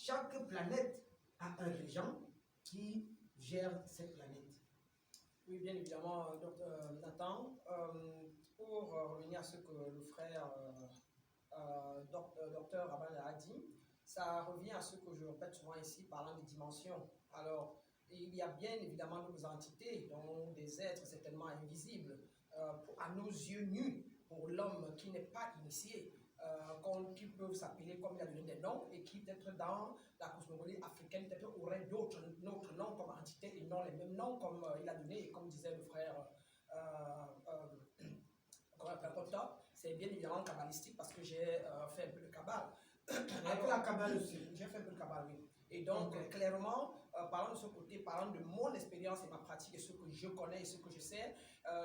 chaque planète a un régent qui gère cette planète. Oui, bien évidemment, Nathan. Pour revenir à ce que le frère docteur Abel a dit, ça revient à ce que je répète souvent ici, parlant des dimensions. Alors, il y a bien évidemment d'autres entités, dont des êtres certainement invisibles, à nos yeux nus, pour l'homme qui n'est pas initié, qui peuvent s'appeler comme il a donné des noms et qui peut-être dans la cosmogonie africaine peut-être auraient d'autres noms comme entité et non les mêmes noms comme il a donné et comme disait le frère c'est bien évidemment kabbalistique parce que j'ai fait un peu de kabbale. Avec la kabbale aussi. J'ai fait un peu de kabbale, oui. Et donc, clairement, parlant de ce côté, parlant de mon expérience et ma pratique et ce que je connais et ce que je sais,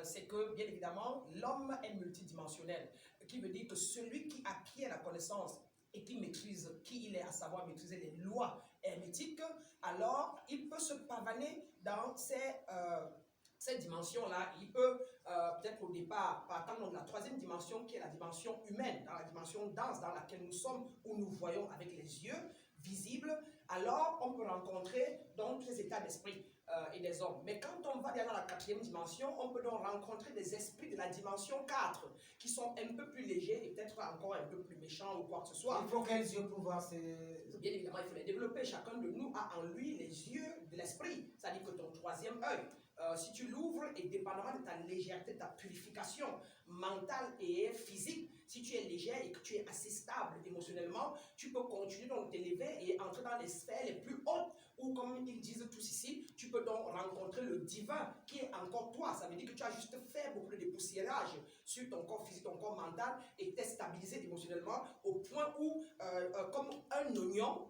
c'est que, bien évidemment, l'homme est multidimensionnel. Qui veut dire que celui qui acquiert la connaissance et qui maîtrise qui il est, à savoir maîtriser les lois hermétiques, alors il peut se pavaner dans cette dimension-là. Il peut peut-être au départ partant de la troisième dimension qui est la dimension humaine, dans la dimension dense dans laquelle nous sommes, où nous voyons avec les yeux visibles, alors on peut rencontrer donc les états d'esprit et des hommes. Mais quand on va dans la quatrième dimension, on peut donc rencontrer des esprits de la dimension 4 qui sont un peu plus légers et peut-être encore un peu plus méchants ou quoi que ce soit. Il faut quels yeux pour voir ces... Bien évidemment, il faut les développer. Chacun de nous a en lui les yeux de l'esprit, c'est-à-dire que ton troisième œil, si tu l'ouvres et dépendamment de ta légèreté, de ta purification mentale et physique, si tu es légère et que tu es assez stable émotionnellement, tu peux continuer donc t'élever et entrer dans les sphères les plus hautes où, comme ils disent tous ici, tu peux donc rencontrer le divin qui est encore toi. Ça veut dire que tu as juste fait beaucoup de dépoussiérage sur ton corps physique, ton corps mental et t'es stabilisé émotionnellement au point où, comme un oignon,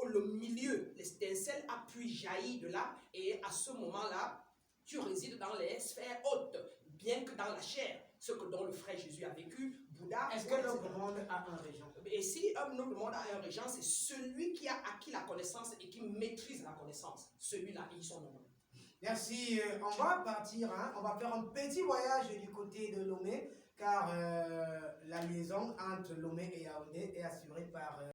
le milieu, l'étincelle a pu jaillir de là et à ce moment-là, tu résides dans les sphères hautes, bien que dans la chair, ce que dont le frère Jésus a vécu, Bouddha. Est-ce que notre monde a un régent? Et si notre monde a un régent, c'est celui qui a acquis la connaissance et qui maîtrise la connaissance. Celui-là, ils sont nombreux. Merci. On va partir, hein, on va faire un petit voyage du côté de Lomé, car la liaison entre Lomé et Yaoundé est assurée par...